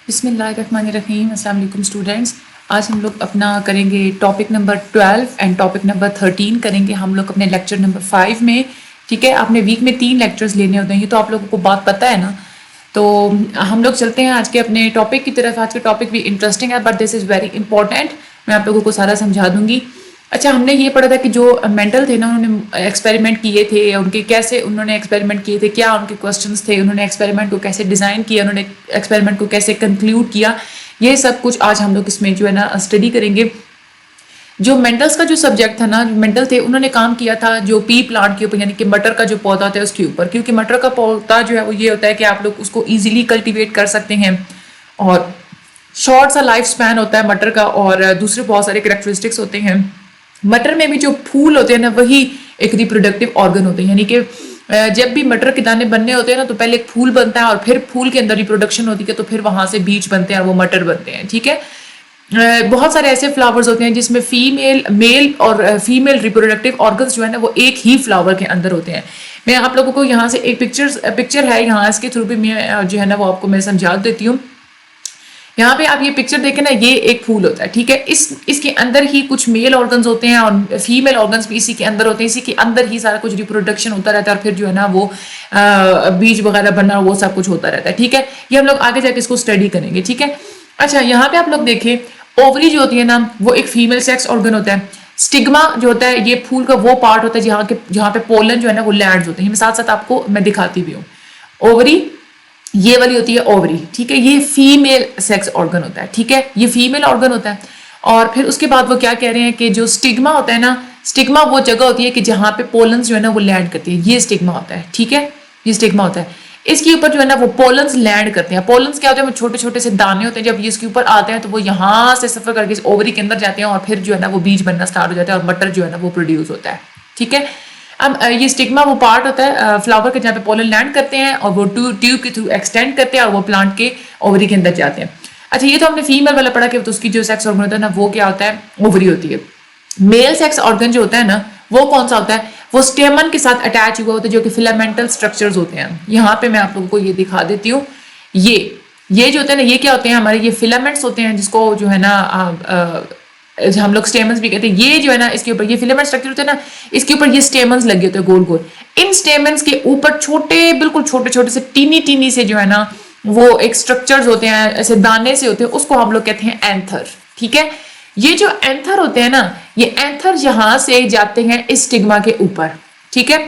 बिस्मिल्लाहिर्रहमानिर्रहीम। अस्सलाम वालेकुम स्टूडेंट्स। आज हम लोग अपना करेंगे topic number 12 and topic number 13 करेंगे हम लोग अपने लेक्चर नंबर 5 में। ठीक है, आपने वीक में 3 लेक्चर्स लेने होते हैं, ये तो आप लोगों को बात पता है ना। तो हम लोग चलते हैं आज के अपने टॉपिक की तरफ। आज का टॉपिक भी इंटरेस्टिंग है but this is very important. मैं आप लोगों को सारा समझा दूंगी। अच्छा, हमने ये पढ़ा था कि जो मेंटल थे ना, उन्होंने एक्सपेरिमेंट किए थे, उनके कैसे उन्होंने एक्सपेरिमेंट किए थे, क्या उनके क्वेश्चंस थे, उन्होंने एक्सपेरिमेंट को कैसे डिज़ाइन किया, उन्होंने एक्सपेरिमेंट को कैसे कंक्लूड किया, ये सब कुछ आज हम लोग इसमें जो है ना स्टडी करेंगे। जो मेंटल्स का जो सब्जेक्ट था ना, जो मेंटल थे, उन्होंने काम किया था जो पी प्लांट के ऊपर, यानी कि मटर का जो पौधा होता है उसके ऊपर। क्योंकि मटर का पौधा जो है वो ये होता है कि आप लोग उसको ईजिली कल्टिवेट कर सकते हैं और शॉर्ट सा लाइफ स्पैन होता है मटर का, और दूसरे बहुत सारे कैरेक्टरिस्टिक्स होते हैं। मटर में भी जो फूल होते हैं ना, वही एक रिप्रोडक्टिव ऑर्गन होते हैं। यानी कि जब भी मटर के दाने बनने होते हैं ना, तो पहले एक फूल बनता है और फिर फूल के अंदर रिप्रोडक्शन होती है, तो फिर वहां से बीज बनते हैं और वो मटर बनते हैं। ठीक है, बहुत सारे ऐसे फ्लावर्स होते हैं जिसमें मेल और फीमेल रिप्रोडक्टिव ऑर्गन्स जो है ना वो एक ही फ्लावर के अंदर होते हैं। मैं आप लोगों को यहाँ से एक पिक्चर है, यहाँ इसके थ्रू भी मैं जो है ना वो आपको मैं समझा देती हूँ। यहाँ पे आप ये पिक्चर देखें ना, ये एक फूल होता है। ठीक है, इसके अंदर ही कुछ मेल ऑर्गन्स होते हैं और फीमेल ऑर्गन्स भी इसी के अंदर होते हैं। इसी के अंदर ही सारा कुछ रिप्रोडक्शन होता रहता है और फिर जो है ना वो बीज वगैरह बनना, वो सब कुछ होता रहता है। ठीक है, ये हम लोग आगे जाके इसको स्टडी करेंगे। ठीक है, अच्छा यहाँ पे आप लोग देखें, ओवरी जो होती है ना वो एक फीमेल सेक्स ऑर्गन होता है। स्टिग्मा जो होता है ये फूल का वो पार्ट होता है जहाँ पे पोलन जो है ना वो लैंड होते हैं। साथ साथ आपको मैं दिखाती भी हूँ। ओवरी ये वाली होती है ओवरी। ठीक है, ये फीमेल सेक्स ऑर्गन होता है। ठीक है, ये फीमेल ऑर्गन होता है। और फिर उसके बाद वो क्या कह रहे हैं कि जो स्टिग्मा होता है ना, स्टिग्मा वो जगह होती है कि जहाँ पे पोलन्स जो है ना वो लैंड करती है, ये स्टिग्मा होता है। ठीक है, ये स्टिग्मा होता है। इसके ऊपर जो है ना वो पोलन्स लैंड करते हैं। पोलन्स क्या होते हैं, वो छोटे छोटे से दाने होते हैं। जब ये इसके ऊपर आते हैं तो वो यहाँ से सफर करके इस ओवरी के अंदर जाते हैं और फिर जो है ना वो बीज बनना स्टार्ट हो जाता है और मटर जो है ना वो प्रोड्यूस होता है। ठीक है, अब ये स्टिग्मा वो पार्ट होता है फ्लावर के जहाँ पे पोलन लैंड करते हैं और वो ट्यूब के थ्रू एक्सटेंड करते हैं और वो प्लांट के ओवरी के अंदर जाते हैं। अच्छा, ये तो हमने फीमेल वाला पढ़ा कि तो उसकी जो सेक्स ऑर्गन होता है ना वो क्या होता है, ओवरी होती है। मेल सेक्स ऑर्गन जो होता है ना वो कौन सा होता है, वो स्टेमन के साथ अटैच हुआ होता है, जो कि फिलामेंटल स्ट्रक्चर्स होते हैं। यहाँ पे मैं आप लोगों को ये दिखा देती हूँ। ये जो होते हैं ना, ये क्या होते हैं, हमारे ये फिलामेंट्स होते हैं, जिसको जो है ना हम लोग स्टेमन्स भी कहते हैं। ये जो है ना इसके ऊपर ये फिलामेंट स्ट्रक्चर होते हैं ना, इसके ऊपर ये स्टेमन्स लगे होते हैं गोल गोल। इन स्टेमन्स के ऊपर छोटे बिल्कुल छोटे छोटे से टीनी से जो है ना वो एक स्ट्रक्चर्स होते हैं, ऐसे दाने से होते हैं, उसको हम लोग कहते हैं एंथर। ठीक है, ये जो एंथर होते हैं ना, ये एंथर यहाँ से जाते हैं इस स्टिग्मा के ऊपर। ठीक है,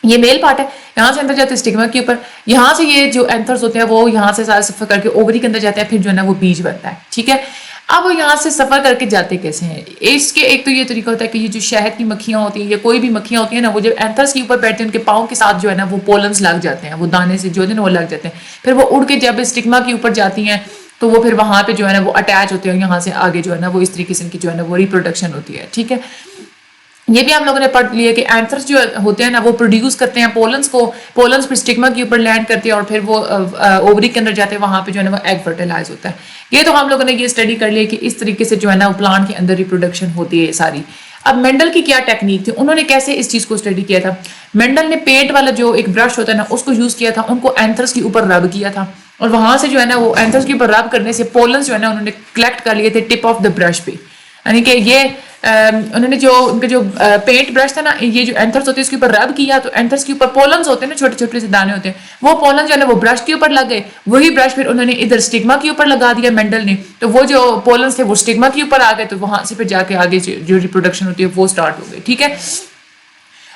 ये मेल पार्ट है, यहाँ से अंदर जाते हैं स्टिग्मा के ऊपर। यहाँ से ये जो एंथर्स होते हैं वो यहाँ से सारे सफर करके ओवरी के अंदर जाते हैं, फिर जो है ना वो बीज बनता है। ठीक है, अब वो यहाँ से सफर करके जाते कैसे हैं, इसके एक तो ये तरीका होता है कि ये जो शहद की मक्खियाँ होती हैं या कोई भी मक्खियाँ होती हैं ना, वो जब एंथर्स के ऊपर बैठते हैं उनके पाँव के साथ जो है ना वो पोलन्स लग जाते हैं, वो दाने से जो है ना वो लग जाते हैं। फिर वो उड़ के जब स्टिग्मा के ऊपर जाती हैं तो वो फिर वहां पे जो है ना वो अटैच होते हैं, यहाँ से आगे जो है ना वो इस तरीके से इनकी जो है ना वो रिप्रोडक्शन होती है। ठीक है, ये भी हम लोगों ने पढ़ लिया कि एंथर्स जो होते हैं ना वो प्रोड्यूस करते हैं पोलन्स को, पोलन्स फिर स्टिग्मा के ऊपर लैंड करते हैं और फिर वो ओवरी के अंदर जाते हैं, वहां पे जो है ना वो एग फर्टिलाइज होता है। ये तो हम लोगों ने ये स्टडी कर लिया कि इस तरीके से जो है ना वो प्लांट के अंदर रिप्रोडक्शन होती है सारी। अब मेंडल की क्या टेक्निक थी, उन्होंने कैसे इस चीज को स्टडी किया था। मेंडल ने पेंट वाला जो एक ब्रश होता है ना उसको यूज किया था, उनको एंथर्स के ऊपर रब किया था और वहां से जो है ना वो एंथर्स के ऊपर रब करने से पोलन्स जो है ना उन्होंने कलेक्ट कर लिए थे टिप ऑफ द ब्रश पे। यानी कि ये उन्होंने जो उनके जो पेंट ब्रश था ना, ये जो एंथर्स होते हैं इसके ऊपर रब किया, तो एंथर्स के ऊपर पोलन्स होते हैं ना, छोटे छोटे से दाने होते हैं, वो पोलन जो है ना वो ब्रश के ऊपर लग गए। वही ब्रश फिर उन्होंने इधर स्टिग्मा के ऊपर लगा दिया मेंडल ने, तो वो जो पोलन्स थे वो स्टिग्मा के ऊपर आ गए, तो वहां से फिर जाके आगे जो रिप्रोडक्शन होती है वो स्टार्ट हो गई। ठीक है,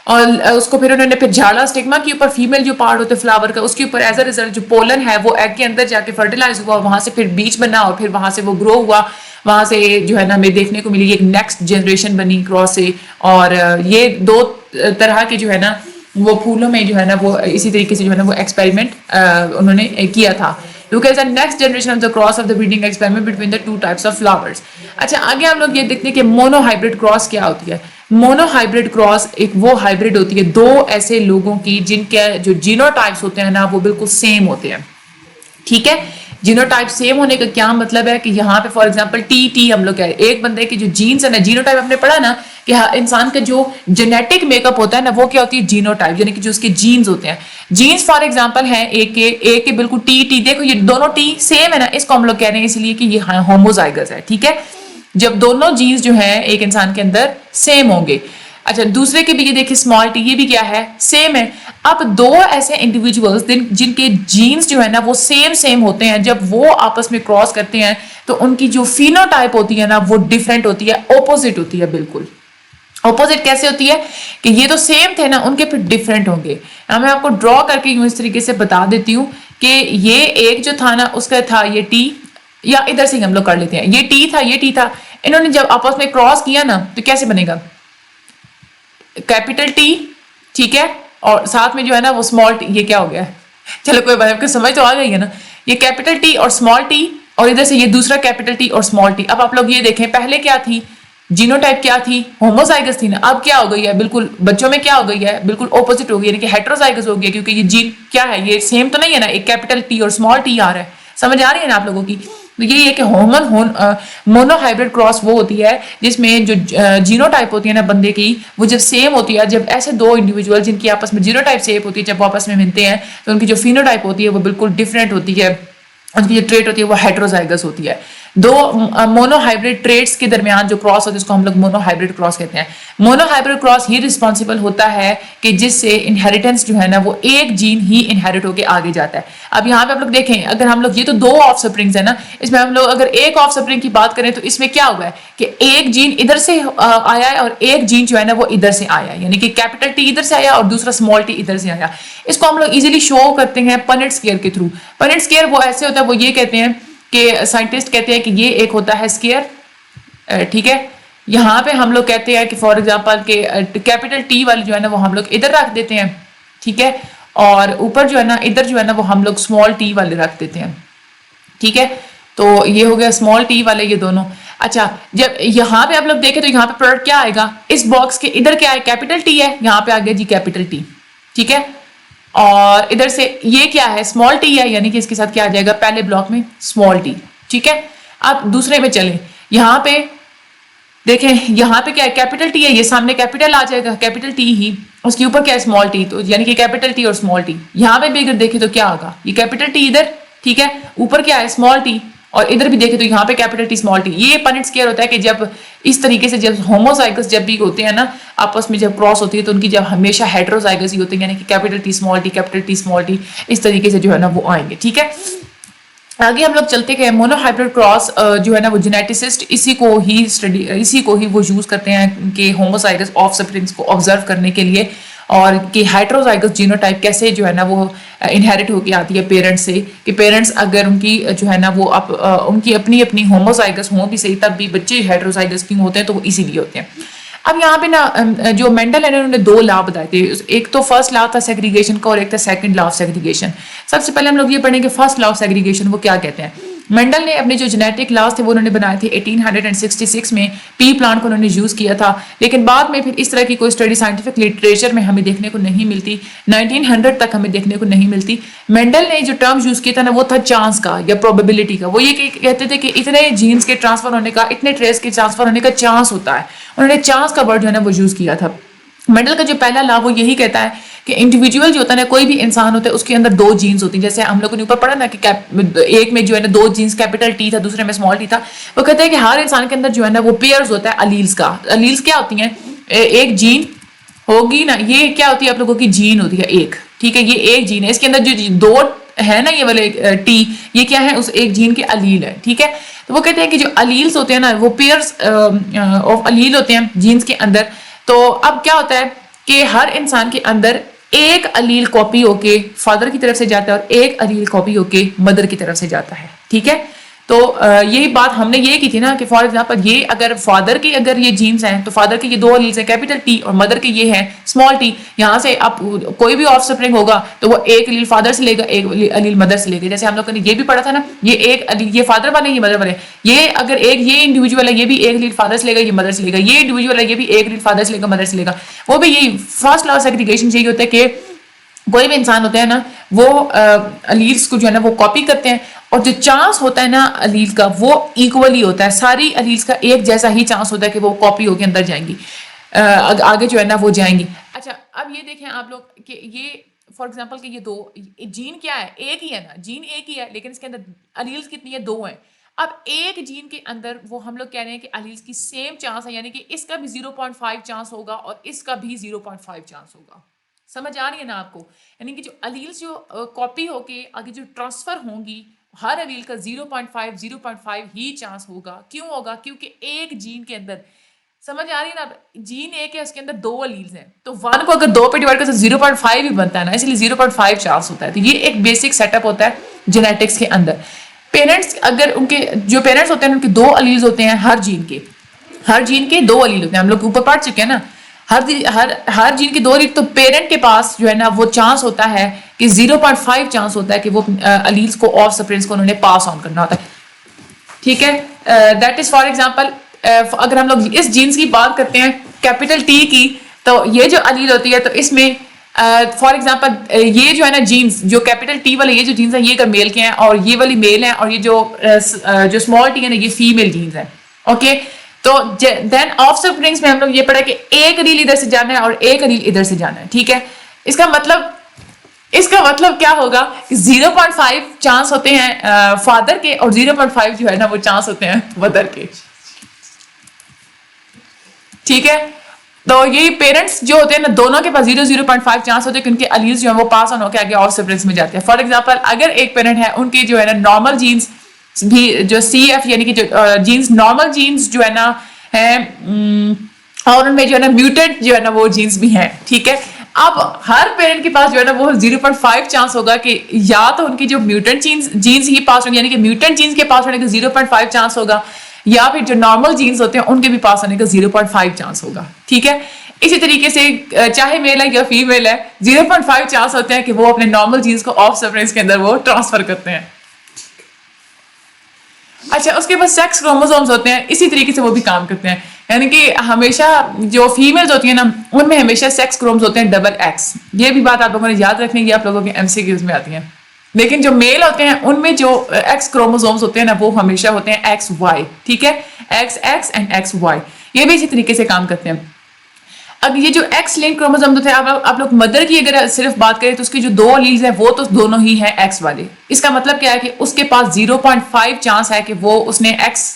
और उसको फिर उन्होंने फिर झाड़ा स्टिग्मा के ऊपर, फीमेल जो पार्ट होता है फ्लावर का उसके ऊपर, एज अ रिजल्ट जो पोलन है वो एग के अंदर जाके फर्टिलाइज हुआ, वहां से फिर बीज बना और फिर वहां से वो ग्रो हुआ। वहां से जो है ना हमें देखने को मिली एक नेक्स्ट जनरेशन बनी क्रॉस से। और ये दो तरह के जो है ना वो फूलों में जो है ना वो इसी तरीके से जो है ना वो एक्सपेरिमेंट उन्होंने किया था। Next generation of the cross of the breeding experiment between the two types of flowers. अच्छा, आगे हम लोग ये देखते हैं कि मोनोहाइब्रिड क्रॉस क्या होती है। मोनोहाइब्रिड क्रॉस एक वो हाइब्रिड होती है दो ऐसे लोगों की जिनके जो जीनोटाइप्स होते हैं ना वो बिल्कुल सेम होते हैं। ठीक है, जीनोटाइप सेम होने का क्या मतलब है कि यहाँ पे फॉर एग्जांपल टी हम लोग कह रहे हैं, एक बंदे की जो जीन्स है ना, जीनोटाइप हमने पढ़ा ना कि इंसान का जो जेनेटिक मेकअप होता है ना वो क्या होती है, जीनोटाइप, यानी कि जो उसके जीन्स होते हैं। जीन्स फॉर एग्जांपल है ए के बिल्कुल टी, देखो ये दोनों टी सेम है ना, इसको हम लोग कह रहे हैं इसलिए कि ये होमोजाइगस है, ठीक है, जब दोनों जीन्स जो है एक इंसान के अंदर सेम होंगे। अच्छा, दूसरे के भी ये देखिए स्मॉल टी, ये भी क्या है, सेम है। अब दो ऐसे इंडिविजुअल्स जिनके जीन्स जो है ना वो सेम होते हैं, जब वो आपस में क्रॉस करते हैं तो उनकी जो फिनोटाइप होती है ना वो डिफरेंट होती है, ऑपोजिट होती है। बिल्कुल ऑपोजिट कैसे होती है कि ये तो सेम थे ना, उनके फिर डिफरेंट होंगे। मैं आपको ड्रॉ करके यूं इस तरीके से बता देती हूँ कि ये एक जो था ना उसका था ये टी, या इधर से हम लोग कर लेते हैं, ये टी था, ये टी था, इन्होंने जब आपस में क्रॉस किया ना तो कैसे बनेगा, कैपिटल टी, ठीक है, और साथ में जो है ना वो स्मॉल टी, ये क्या हो गया, चलो कोई बात, आपको समझ तो आ गई है ना, ये कैपिटल टी और स्मॉल टी, और इधर से ये दूसरा कैपिटल टी और स्मॉल टी। अब आप लोग ये देखें, पहले क्या थी, जीनोटाइप क्या थी, होमोजाइगस थी ना, अब क्या हो गई है, बिल्कुल बच्चों में क्या हो गई है, बिल्कुल ऑपोजिट हो गई, यानी कि हेटेरोजाइगस हो गया, क्योंकि ये जीन क्या है, ये सेम तो नहीं है ना, एक कैपिटल टी और स्मॉल टी आ रहा है, समझ आ रही है ना आप लोगों की। तो यही है कि मोनोहाइब्रिड क्रॉस वो होती है जिसमें जो जीनोटाइप होती है ना बंदे की, वो जब सेम होती है, जब ऐसे दो इंडिविजुअल जिनकी आपस में जीनोटाइप सेम होती है जब वो आपस में मिलते हैं तो उनकी जो फिनोटाइप होती है वो बिल्कुल डिफरेंट होती है, उनकी जो ट्रेट होती है वो हेटेरोजाइगस होती है। दो मोनोहाइब्रिड ट्रेट्स के दरमियान जो क्रॉस होता है उसको हम लोग मोनोहाइब्रिड क्रॉस कहते हैं। मोनोहाइब्रिड क्रॉस ही रिस्पॉन्सिबल होता है कि जिससे इनहेरिटेंस जो है ना वो एक जीन ही इनहेरिट होकर आगे जाता है। अब यहाँ पे आप लोग देखें, अगर हम लोग, ये तो दो ऑफ स्प्रिंग्स है ना, इसमें हम लोग अगर एक ऑफ स्प्रिंग की बात करें तो इसमें क्या हुआ है कि एक जीन इधर से आया है और एक जीन जो है ना वो इधर से आया है, यानी कि कैपिटल टी इधर से आया और दूसरा स्मॉल टी इधर से आया। इसको हम लोग इजिली शो करते हैं पनेट स्क्वायर के थ्रू। पनेट स्क्वायर वो ऐसे होता है, वो ये कहते हैं कि साइंटिस्ट कहते हैं कि ये एक होता है स्क्वायर, ठीक है, यहाँ पे हम लोग कहते हैं कि फॉर एग्जांपल के कैपिटल टी वाली जो है ना वो हम लोग इधर रख देते हैं, ठीक है, और ऊपर जो है ना इधर जो है ना वो हम लोग स्मॉल टी वाले रख देते हैं, ठीक है। तो ये हो गया स्मॉल टी वाले ये दोनों। अच्छा, जब यहाँ पे आप लोग देखें तो यहाँ पे प्रोडक्ट क्या आएगा, इस बॉक्स के इधर क्या है, कैपिटल टी है, यहाँ पे आ गया जी कैपिटल टी, ठीक है, और इधर से ये क्या है, स्मॉल टी है, यानी कि इसके साथ क्या आ जाएगा पहले ब्लॉक में स्मॉल टी, ठीक है। अब दूसरे में चलें, यहाँ पे देखें, यहाँ पे क्या है, कैपिटल टी है, ये सामने कैपिटल आ जाएगा, कैपिटल टी ही, उसके ऊपर क्या है स्मॉल टी, तो यानी कि कैपिटल टी और स्मॉल टी। यहाँ पे भी अगर देखें तो क्या होगा, ये कैपिटल टी इधर, ठीक है, ऊपर क्या है स्मॉल टी, और इधर भी देखें तो यहाँ पे कैपिटल टी स्मॉल टी। ये पनेट स्क्वायर होता है कि जब इस तरीके से जब होमोजाइगस जब भी होते हैं ना आपस में जब क्रॉस होती है तो उनकी जब हमेशा हेटेरोजाइगस ही होते हैं, यानी कि capital T small T, capital T small T, इस तरीके से जो है ना वो आएंगे, ठीक है। आगे हम लोग चलते गए, मोनोहाइब्रिड क्रॉस जो है ना वो जेनेटिसिस्ट इसी को ही वो यूज करते हैं कि होमोजाइगस ऑफस्प्रिंग्स को ऑब्जर्व करने के लिए, और कि हेटेरोजाइगस जीनोटाइप कैसे जो है ना वो इनहेरिट होके आती है पेरेंट्स से, कि पेरेंट्स अगर उनकी जो है ना वो उनकी अपनी अपनी होमोजाइगस हों भी सही तब भी बच्चे हेटेरोजाइगस क्यों होते हैं, तो वो इसीलिए होते हैं। अब यहाँ पे ना जो मेंडल है उन्होंने दो लॉ बताए थे, एक तो फर्स्ट लॉ था सेग्रीगेशन का और एक था सेकंड लॉ ऑफ सेग्रीगेशन। सबसे पहले हम लोग ये पढ़ेंगे फर्स्ट लॉ ऑफ सेग्रीगेशन वो क्या कहते हैं। मेंडल ने अपने जो जेनेटिक लॉज थे वो उन्होंने बनाए थे 1866 में, पी प्लांट को उन्होंने यूज किया था, लेकिन बाद में फिर इस तरह की कोई स्टडी साइंटिफिक लिटरेचर में हमें देखने को नहीं मिलती, 1900 तक हमें देखने को नहीं मिलती। मेंडल ने जो टर्म यूज किया था ना वो था चांस का या प्रोबेबिलिटी का। वो ये कहते थे कि इतने जीन्स के ट्रांसफर होने का, इतने ट्रेस के ट्रांसफर होने का चांस होता है, उन्होंने चांस का वर्ड जो है ना वो यूज किया था। मेंडल का जो पहला लॉ वो यही कहता है कि इंडिविजुअल जो होता है ना, कोई भी इंसान होता है उसके अंदर दो जीन्स होती हैं, जैसे हम लोगों ने ऊपर पढ़ा ना कि एक में जो है ना दो जीन्स कैपिटल टी था, दूसरे में स्मॉल टी था। वो कहते हैं कि हर इंसान के अंदर जो है ना वो पेयर्स होता है अलील्स का। अलील्स क्या होती हैं, एक जीन होगी ना, ये क्या होती है आप लोगों की जीन होती है एक, ठीक है, ये एक जीन है, इसके अंदर जो दो है ना ये वाले टी, ये क्या है उस एक जीन के अलील है, ठीक है। तो वो कहते हैं कि जो अलील्स होते हैं ना वो पेयर्स ऑफ अलील होते हैं जीन्स के अंदर। तो अब क्या होता है कि हर इंसान के अंदर एक अलील कॉपी होके फादर की तरफ से जाता है और एक अलील कॉपी होके मदर की तरफ से जाता है, ठीक है। तो यही बात हमने ये की थी ना कि फॉर एग्जांपल ये अगर फादर के अगर ये जीन्स हैं तो फादर के ये दो अलील्स हैं कैपिटल टी और मदर के ये हैं स्मॉल टी। यहाँ से आप कोई भी ऑफस्प्रिंग होगा तो वो एक अलील फादर से लेगा, एक अलील मदर से लेगा। जैसे हम लोगों ने ये भी पढ़ा था ना, ये एक अलील ये फादर वाले ये मदर वाले, ये अगर एक ये इंडिविजुअल है ये भी एक अलील फादर से लेगा ये मदर से लेगा, ये इंडिविजुअल है ये भी एक अलील फादर से लेगा मदर से लेगा। वो भी यही फर्स्ट लॉ ऑफ सेग्रीगेशन यही होता है कि कोई भी इंसान होता है ना वो अलील्स को जो है ना वो कॉपी करते हैं और जो चांस होता है ना अलील का वो इक्वली होता है, सारी अलील्स का एक जैसा ही चांस होता है कि वो कॉपी होकर अंदर जाएंगी। आगे जो है ना वो जाएंगी। अच्छा, अब ये देखें आप लोग कि ये फॉर एग्जांपल कि ये दो जीन क्या है, एक ही है ना, जीन एक ही है, लेकिन इसके अंदर अलील्स कितनी है, दो हैं। अब एक जीन के अंदर वो हम लोग कह रहे हैं कि अलील्स की सेम चांस है, यानी कि इसका भी 0.5 चांस होगा और इसका भी 0.5 चांस होगा। समझ आ रही है ना आपको? यानी कि जो अलील्स जो कॉपी होके आगे जो ट्रांसफर होंगी, हर अलील का 0.5 ही चांस होगा। क्यों होगा? क्योंकि एक जीन के अंदर, समझ आ रही है ना, जीन एक है, उसके अंदर दो अलील्स हैं, तो 1 को अगर 2 पे डिवाइड करें तो 0.5 ही बनता है ना, इसलिए 0.5 चांस होता है। तो ये एक बेसिक सेटअप होता है जेनेटिक्स के अंदर। पेरेंट्स, अगर उनके जो पेरेंट्स होते हैं उनके दो अलील्स होते हैं, हर जीन के दो अलील होते हैं, हम लोग ऊपर पढ़ चुके हैं ना, हर जीन के दो अलील। तो पेरेंट के पास जो है ना वो चांस होता है कि 0.5 चांस होता है कि वो अलील्स को ऑफ स्प्रिंग्स को उन्होंने पास ऑन करना होता है। ठीक है, दैट इज फॉर एग्जांपल अगर हम लोग इस जीन्स की बात करते हैं कैपिटल टी की, तो ये जो अलील होती है तो इसमें फॉर एग्जांपल ये जो है ना जीन्स, जो कैपिटल टी वाले ये जो जीन्स है ये अगर मेल के हैं और ये वाली मेल है, और ये जो स्मॉल टी है ना ये फीमेल जीन्स है। ओके, तो देन ऑफ स्प्रिंग्स में हम लोग ये पढ़ा कि एक अलील इधर से जाना है और एक अलील इधर से जाना है। ठीक है, इसका मतलब क्या होगा कि 0.5 चांस होते हैं फादर के और 0.5 जो है ना वो चांस होते हैं मदर के। ठीक है, तो ये पेरेंट्स जो होते हैं ना दोनों के पास 0.5 चांस होते हैं कि उनके अलील्स जो है वो पास ऑन होकर आगे ऑफ स्प्रिंग्स में जाते हैं। फॉर एग्जांपल अगर एक पेरेंट है उनके जो है ना नॉर्मल जीन्स भी जो CF यानी कि जो जीन्स नॉर्मल जीन्स जो है ना है, और उनमें जो है ना म्यूटेंट जो है ना वो जीन्स भी हैं। ठीक है, अब हर पेरेंट के पास जो है ना वो 0.5 चांस होगा कि या तो उनकी जो म्यूटेंट जीन्स ही पास होंगे, यानी कि म्यूटेंट जीन्स के पास होने का 0.5 चांस होगा, या फिर जो नॉर्मल जीन्स होते हैं उनके भी पास होने का 0.5 चांस होगा। ठीक है, इसी तरीके से चाहे मेल है या फीमेल है 0.5 चांस होते हैं कि वो अपने नॉर्मल जीन्स को ऑफ स्प्रिंग्स के अंदर वो ट्रांसफर करते हैं। अच्छा, उसके बाद सेक्स क्रोमोसोम्स होते हैं, इसी तरीके से वो भी काम करते हैं, यानी कि हमेशा जो फीमेल्स होती हैं ना उनमें हमेशा सेक्स क्रोमोसोम्स होते हैं XX। ये भी बात आप लोगों ने याद रखनी है, आप लोगों के MCQs में आती है। लेकिन जो मेल होते हैं उनमें जो X क्रोमोसोम्स होते हैं ना वो हमेशा होते हैं XY। ठीक है, XX एंड XY ये भी इसी तरीके से काम करते हैं। अब ये जो X लिंक क्रोमोसोम होते हैं, आप लोग मदर की अगर सिर्फ बात करें तो उसकी जो दो अलील्स हैं वो तो दोनों ही हैं X वाले। इसका मतलब क्या है कि उसके पास 0.5 चांस है कि वो उसने X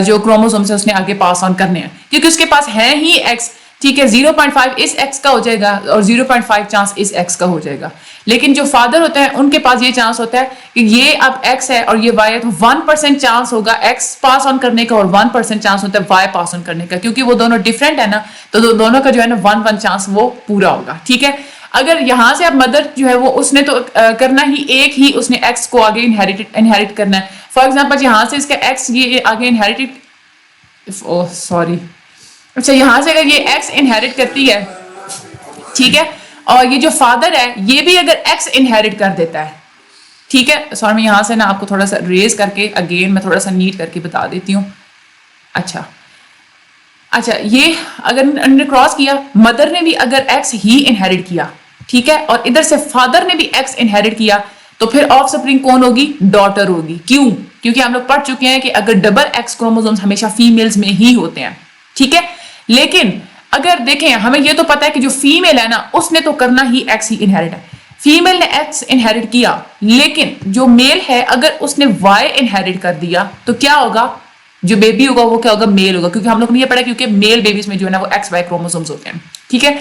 जो क्रोमोसोम से उसने आगे पास ऑन करने हैं, क्योंकि उसके पास है ही X। ठीक है, 0.5 इस X का हो जाएगा और 0.5 चांस इस X का हो जाएगा। लेकिन जो फादर होता है उनके पास ये चांस होता है कि ये अब X है और ये Y है, तो 1% चांस होगा X पास ऑन करने का और 1% चांस होता है Y पास ऑन करने का, क्योंकि वो दोनों डिफरेंट है ना, तो दोनों का जो है ना 1 चांस वो पूरा होगा। ठीक है, अगर यहाँ से अब मदर जो है वो उसने तो करना ही एक ही, उसने X को आगे इनहेरिट करना है। फॉर एग्जाम्पल यहाँ से इसका X ये आगे इनहेरिटेड, अच्छा यहाँ से अगर ये X इनहेरिट करती है, ठीक है, और ये जो फादर है ये भी अगर X इनहेरिट कर देता है, ठीक है, सॉरी मैं यहाँ से ना आपको थोड़ा सा रेज करके अगेन मैं थोड़ा सा नीट करके बता देती हूँ। अच्छा ये अगर हमने क्रॉस किया, मदर ने भी अगर X ही इनहेरिट किया, ठीक है, और इधर से फादर ने भी X इनहेरिट किया, तो फिर ऑफ स्प्रिंग कौन होगी? डॉटर होगी। क्यों? क्योंकि हम लोग पढ़ चुके हैं कि अगर डबल X क्रोमोसोम्स हमेशा फीमेल्स में ही होते हैं। ठीक है, लेकिन अगर देखें हमें ये तो पता है कि जो फीमेल है ना उसने तो करना ही X ही इनहेरिट है, फीमेल ने X इनहेरिट किया, लेकिन जो मेल है अगर उसने Y इनहेरिट कर दिया तो क्या होगा? जो बेबी होगा वो क्या होगा? मेल होगा, क्योंकि हम लोग ने ये पढ़ा क्योंकि मेल बेबीज में जो है ना वो XY क्रोमोसोम्स होते हैं। ठीक है,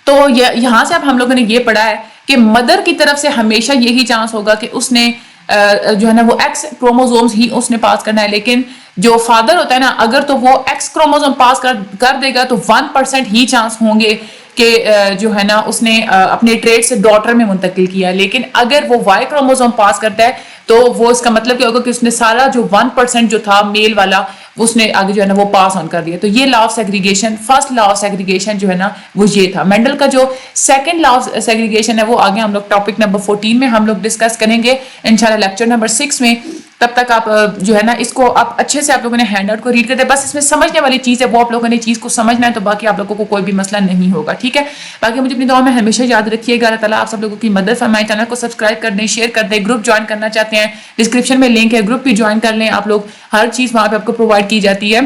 तो यहां से अब हम लोगों ने ये पढ़ा है कि मदर की तरफ से हमेशा यही चांस होगा कि उसने जो है ना वो X क्रोमोसोम्स ही उसने पास करना है, लेकिन जो फादर होता है ना अगर तो वो X क्रोमोसोम पास कर देगा तो 1% ही चांस होंगे कि जो है ना उसने अपने ट्रेट से डॉटर में मुंतकिल किया। लेकिन अगर वो Y क्रोमोसोम पास करता है तो वो इसका मतलब क्या होगा कि उसने सारा जो 1% जो था मेल वाला उसने आगे जो है ना वो पास ऑन कर दिया। तो ये law of segregation, first law of segregation जो है ना वो ये था। मेंडल का जो सेकंड लॉ ऑफ सेग्रीगेशन है वो आगे हम लोग टॉपिक नंबर 14 में हम लोग डिस्कस करेंगे इंशाल्लाह, लेक्चर नंबर 6 में। तब तक आप जो है ना इसको आप अच्छे से आप लोगों ने हैंड आउट को रीड करते, बस इसमें समझने वाली चीज है वो आप लोगों ने चीज को समझना है, तो बाकी आप लोगों को कोई भी मसला नहीं होगा। ठीक है, बाकी मुझे अपनी दुआ में हमेशा याद रखिएगा। अल्लाह ताला आप सब लोगों की मदद फरमाए। चैनल को सब्सक्राइब कर दें, शेयर कर दें, ग्रुप ज्वाइन करना चाहते हैं डिस्क्रिप्शन में लिंक है, ग्रुप भी ज्वाइन कर लें आप लोग, हर चीज वहां पे आपको प्रोवाइड की जाती है।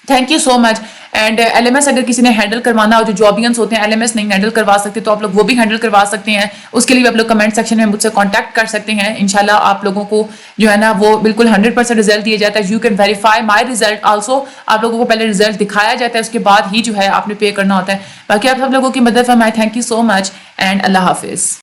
Thank you so much. And LMS अगर किसी ने हैंडल करवाना हो, जो जॉबियंस होते हैं एलएमएस नहीं हैंडल करवा सकते, तो आप लोग वो भी हैंडल करवा सकते हैं। उसके लिए भी आप लोग कमेंट सेक्शन में मुझसे कांटेक्ट कर सकते हैं। इंशाल्लाह आप लोगों को जो है ना वो बिल्कुल 100% रिजल्ट दिया जाता है। You can verify my result also. आप लोगों को पहले रिजल्ट दिखाया जाता है, उसके बाद ही जो है आपने पे करना होता है। बाकी आप सब लोगों की मदद फरमाए। Thank you so much and Allah Hafiz.